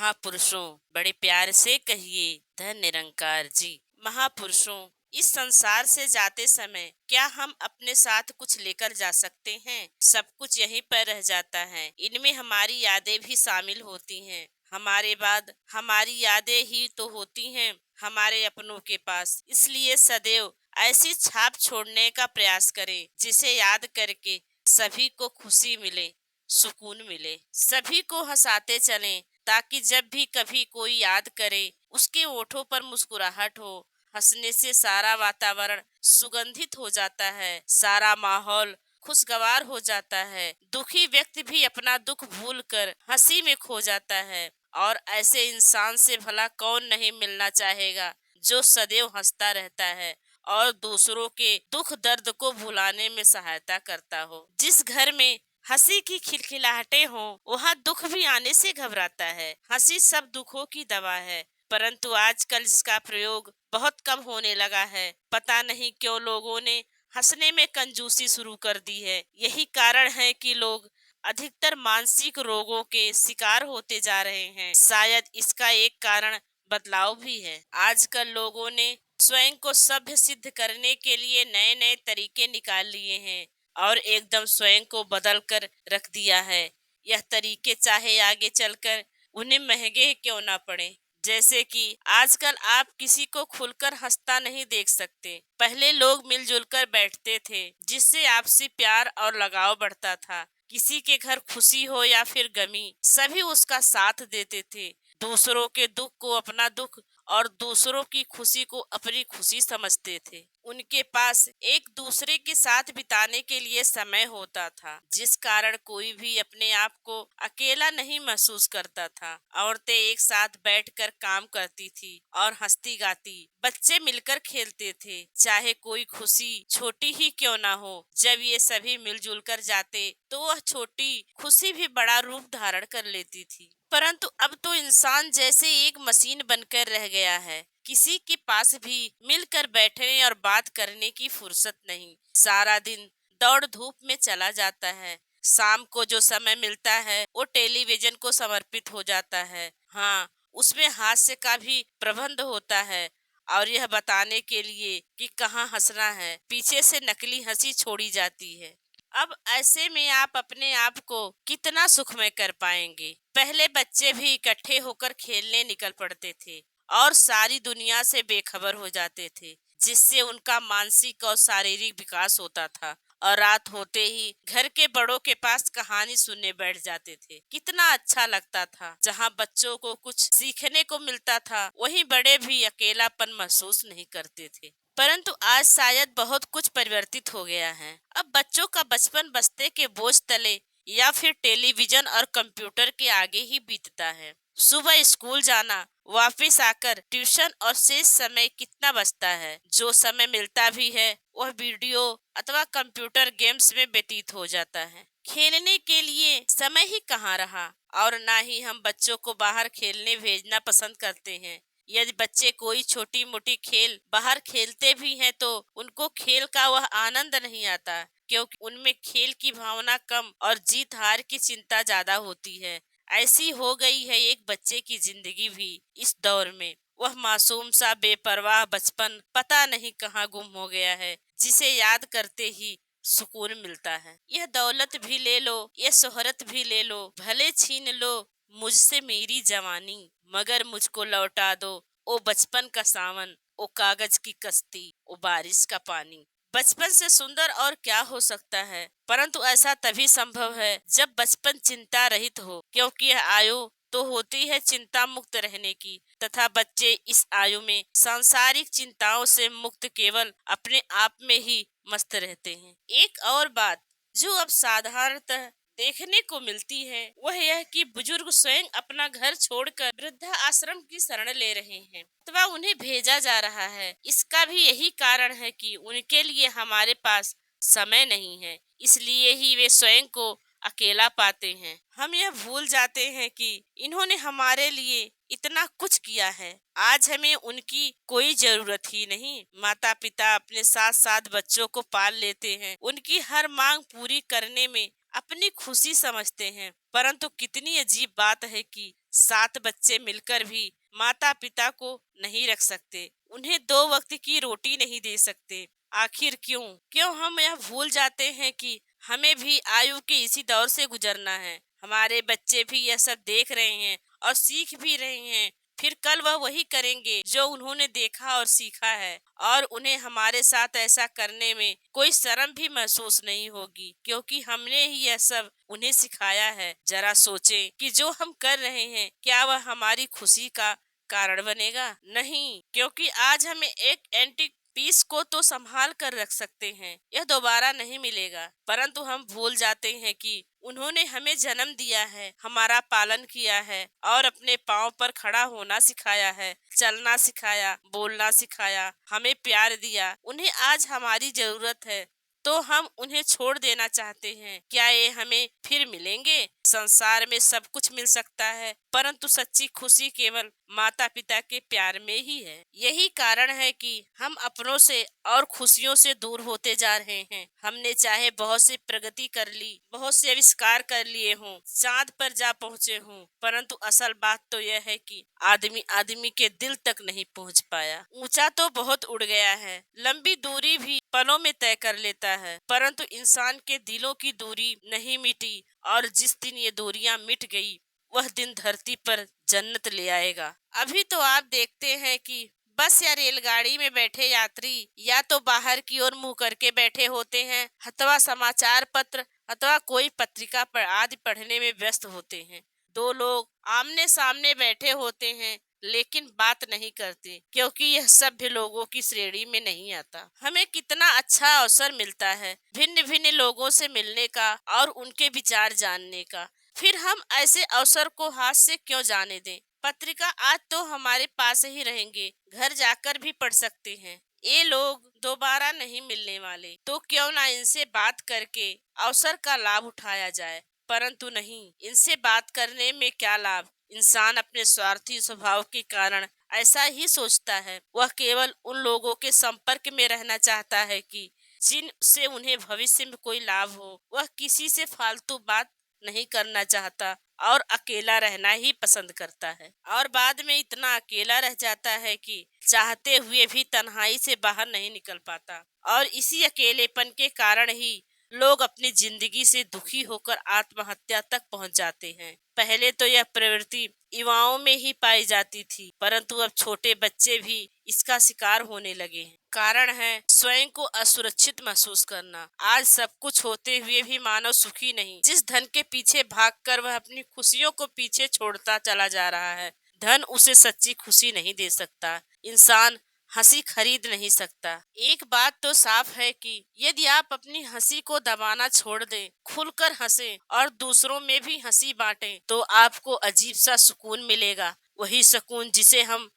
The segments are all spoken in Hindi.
महापुरुषों बड़े प्यार से कहिए धन निरंकार जी। महापुरुषों, इस संसार से जाते समय क्या हम अपने साथ कुछ लेकर जा सकते हैं? सब कुछ यहीं पर रह जाता है। इनमें हमारी यादें भी शामिल होती हैं। हमारे बाद हमारी यादें ही तो होती हैं हमारे अपनों के पास। इसलिए सदैव ऐसी छाप छोड़ने का प्रयास करें जिसे याद करके सभी को खुशी मिले, सुकून मिले। सभी को हंसाते चलें ताकि जब भी कभी कोई याद करे उसके होठों पर मुस्कुराहट हो। हंसने से सारा वातावरण सुगंधित हो जाता है, सारा माहौल खुशगवार हो जाता है। दुखी व्यक्ति भी अपना दुख भूलकर हंसी में खो जाता है। और ऐसे इंसान से भला कौन नहीं मिलना चाहेगा जो सदैव हंसता रहता है और दूसरों के दुख दर्द को भुलाने में सहायता करता हो। जिस घर में हंसी की खिलखिलाहटें हो वहाँ दुख भी आने से घबराता है। हंसी सब दुखों की दवा है, परंतु आजकल इसका प्रयोग बहुत कम होने लगा है। पता नहीं क्यों लोगों ने हंसने में कंजूसी शुरू कर दी है। यही कारण है कि लोग अधिकतर मानसिक रोगों के शिकार होते जा रहे हैं। शायद इसका एक कारण बदलाव भी है। आजकल लोगों ने स्वयं को सभ्य सिद्ध करने के लिए नए नए तरीके निकाल लिए हैं और एकदम स्वयं को बदल कर रख दिया है। यह तरीके चाहे आगे चलकर उन्हें महंगे क्यों ना पड़े। जैसे कि आजकल आप किसी को खुलकर हंसता नहीं देख सकते। पहले लोग मिलजुल कर बैठते थे जिससे आपसी प्यार और लगाव बढ़ता था। किसी के घर खुशी हो या फिर गमी, सभी उसका साथ देते थे। दूसरों के दुख को अपना दुख और दूसरों की खुशी को अपनी खुशी समझते थे। उनके पास एक दूसरे के साथ बिताने के लिए समय होता था, जिस कारण कोई भी अपने आप को अकेला नहीं महसूस करता था। औरतें एक साथ बैठकर काम करती थी और हंसती गाती। बच्चे मिलकर खेलते थे, चाहे कोई खुशी छोटी ही क्यों ना हो। जब ये सभी मिलजुल कर जाते तो वह छोटी खुशी भी बड़ा रूप धारण कर लेती थी। परंतु अब तो इंसान जैसे एक मशीन बनकर रह गया है। किसी के पास भी मिलकर बैठने और बात करने की फुर्सत नहीं। सारा दिन दौड़ धूप में चला जाता है। शाम को जो समय मिलता है वो टेलीविजन को समर्पित हो जाता है। हाँ, उसमें हास्य का भी प्रबंध होता है और यह बताने के लिए कि कहाँ हंसना है, पीछे से नकली हंसी छोड़ी जाती है। अब ऐसे में आप अपने आप को कितना सुखमय कर पाएंगे। पहले बच्चे भी इकट्ठे होकर खेलने निकल पड़ते थे और सारी दुनिया से बेखबर हो जाते थे, जिससे उनका मानसिक और शारीरिक विकास होता था। और रात होते ही घर के बड़ों के पास कहानी सुनने बैठ जाते थे। कितना अच्छा लगता था। जहाँ बच्चों को कुछ सीखने को मिलता था, वहीं बड़े भी अकेलापन महसूस नहीं करते थे। परंतु आज शायद बहुत कुछ परिवर्तित हो गया है। अब बच्चों का बचपन बस्ते के बोझ तले या फिर टेलीविजन और कंप्यूटर के आगे ही बीतता है। सुबह स्कूल जाना, वापस आकर ट्यूशन और शेष समय कितना बचता है। जो समय मिलता भी है वह वीडियो अथवा कंप्यूटर गेम्स में व्यतीत हो जाता है। खेलने के लिए समय ही कहाँ रहा और ना ही हम बच्चों को बाहर खेलने भेजना पसंद करते हैं। यदि बच्चे कोई छोटी मोटी खेल बाहर खेलते भी हैं तो उनको खेल का वह आनंद नहीं आता, क्योंकि उनमें खेल की भावना कम और जीत हार की चिंता ज्यादा होती है। ऐसी हो गई है एक बच्चे की जिंदगी भी इस दौर में। वह मासूम सा बेपरवाह बचपन पता नहीं कहाँ गुम हो गया है, जिसे याद करते ही सुकून मिलता है। यह दौलत भी ले लो, यह शोहरत भी ले लो, भले छीन लो मुझसे मेरी जवानी, मगर मुझको लौटा दो ओ बचपन का सावन, ओ कागज की कश्ती, ओ बारिश का पानी। बचपन से सुंदर और क्या हो सकता है, परंतु ऐसा तभी संभव है जब बचपन चिंता रहित हो, क्योंकि यह आयु तो होती है चिंता मुक्त रहने की, तथा बच्चे इस आयु में सांसारिक चिंताओं से मुक्त केवल अपने आप में ही मस्त रहते हैं। एक और बात जो अब साधारणतः देखने को मिलती है वह यह कि बुजुर्ग स्वयं अपना घर छोड़कर वृद्धा आश्रम की शरण ले रहे हैं अथवा उन्हें भेजा जा रहा है। इसका भी यही कारण है कि उनके लिए हमारे पास समय नहीं है, इसलिए ही वे स्वयं को अकेला पाते हैं। हम यह भूल जाते हैं कि इन्होंने हमारे लिए इतना कुछ किया है, आज हमें उनकी कोई जरूरत ही नहीं। माता पिता अपने साथ साथ बच्चों को पाल लेते हैं, उनकी हर मांग पूरी करने में अपनी खुशी समझते हैं। परंतु कितनी अजीब बात है कि 7 बच्चे मिलकर भी माता पिता को नहीं रख सकते, उन्हें 2 वक्त की रोटी नहीं दे सकते। आखिर क्यों? क्यों हम यह भूल जाते हैं कि हमें भी आयु के इसी दौर से गुजरना है। हमारे बच्चे भी यह सब देख रहे हैं और सीख भी रहे हैं। फिर कल वह वही करेंगे जो उन्होंने देखा और सीखा है, और उन्हें हमारे साथ ऐसा करने में कोई शर्म भी महसूस नहीं होगी, क्योंकि हमने ही यह सब उन्हें सिखाया है। जरा सोचें कि जो हम कर रहे हैं क्या वह हमारी खुशी का कारण बनेगा? नहीं, क्योंकि आज हमें एक एंटीक पीस को तो संभाल कर रख सकते हैं, यह दोबारा नहीं मिलेगा। परंतु हम भूल जाते हैं कि उन्होंने हमें जन्म दिया है, हमारा पालन किया है और अपने पाँव पर खड़ा होना सिखाया है, चलना सिखाया, बोलना सिखाया, हमें प्यार दिया। उन्हें आज हमारी जरूरत है तो हम उन्हें छोड़ देना चाहते हैं। क्या ये हमें फिर मिलेंगे? संसार में सब कुछ मिल सकता है, परंतु सच्ची खुशी केवल माता पिता के प्यार में ही है। यही कारण है कि हम अपनों से और खुशियों से दूर होते जा रहे हैं। हमने चाहे बहुत सी प्रगति कर ली, बहुत से आविष्कार कर लिए हों, चांद पर जा पहुँचे हों, परंतु असल बात तो यह है कि आदमी आदमी के दिल तक नहीं पहुँच पाया। ऊंचा तो बहुत उड़ गया है, लंबी दूरी भी पलों में तय कर लेता है, परंतु इंसान के दिलों की दूरी नहीं मिटी, और जिस दिन ये दूरियां मिट गई वह दिन धरती पर जन्नत ले आएगा। अभी तो आप देखते हैं कि बस या रेलगाड़ी में बैठे यात्री या तो बाहर की ओर मुंह करके बैठे होते हैं, अथवा समाचार पत्र अथवा कोई पत्रिका पर आदि पढ़ने में व्यस्त होते हैं। 2 लोग आमने सामने बैठे होते हैं लेकिन बात नहीं करते, क्योंकि यह सभ्य लोगों की श्रेणी में नहीं आता। हमें कितना अच्छा अवसर मिलता है भिन्न भिन्न लोगों से मिलने का और उनके विचार जानने का, फिर हम ऐसे अवसर को हाथ से क्यों जाने दें? पत्रिका आज तो हमारे पास ही रहेंगे, घर जाकर भी पढ़ सकते हैं। ये लोग दोबारा नहीं मिलने वाले, तो क्यों ना इनसे बात करके अवसर का लाभ उठाया जाए। परंतु नहीं, इनसे बात करने में क्या लाभ? इंसान अपने स्वार्थी स्वभाव के कारण ऐसा ही सोचता है। वह केवल उन लोगों के संपर्क में रहना चाहता है कि जिनसे उन्हें भविष्य में कोई लाभ हो। वह किसी से फालतू बात नहीं करना चाहता और अकेला रहना ही पसंद करता है, और बाद में इतना अकेला रह जाता है कि चाहते हुए भी तन्हाई से बाहर नहीं निकल पाता। और इसी अकेलेपन के कारण ही लोग अपनी जिंदगी से दुखी होकर आत्महत्या तक पहुंच जाते हैं। पहले तो यह प्रवृत्ति युवाओं में ही पाई जाती थी, परंतु अब छोटे बच्चे भी इसका शिकार होने लगे हैं। कारण है स्वयं को असुरक्षित महसूस करना। आज सब कुछ होते हुए भी मानव सुखी नहीं। जिस धन के पीछे भागकर वह अपनी खुशियों को पीछे छोड़ता चला जा रहा है, धन उसे सच्ची खुशी नहीं दे सकता। इंसान हंसी खरीद नहीं सकता। एक बात तो साफ है कि यदि आप अपनी हंसी को दबाना छोड़ दें, खुलकर हंसें और दूसरों में भी हंसी बांटें, तो आपको अजीब सा सुकून मिलेगा। वही सुकून जिसे हम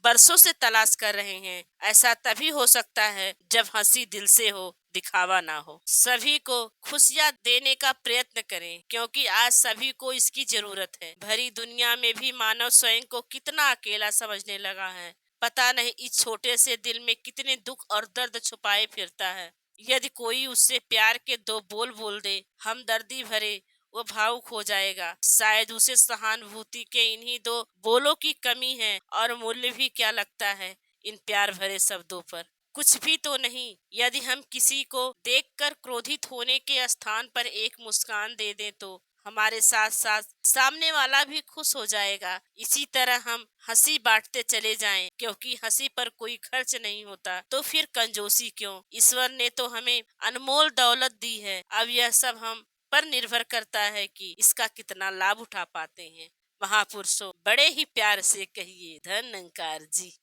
बरसों से तलाश कर रहे हैं। ऐसा तभी हो सकता है जब हंसी दिल से हो, दिखावा ना हो। सभी को खुशियाँ देने का प्रयत्न करें, क्योंकि आज सभी को इसकी जरूरत है। भरी दुनिया में भी मानव स्वयं को कितना अकेला समझने लगा है। पता नहीं इस छोटे से दिल में कितने दुख और दर्द छुपाए फिरता है। यदि कोई उससे प्यार के 2 बोल बोल दे, हमदर्दी भरे, वो भावुक हो जाएगा। शायद उसे सहानुभूति के इन्हीं 2 बोलों की कमी है, और मूल्य भी क्या लगता है इन प्यार भरे शब्दों पर? कुछ भी तो नहीं। यदि हम किसी को देखकर क्रोधित होने के स्थान पर एक मुस्कान दे दें, तो हमारे साथ साथ सामने वाला भी खुश हो जाएगा। इसी तरह हम हंसी बांटते चले जाएं, क्योंकि हंसी पर कोई खर्च नहीं होता, तो फिर कंजूसी क्यों? ईश्वर ने तो हमें अनमोल दौलत दी है। अब यह सब हम पर निर्भर करता है कि इसका कितना लाभ उठा पाते हैं। महापुरुषों, बड़े ही प्यार से कहिए, धन्यकार जी।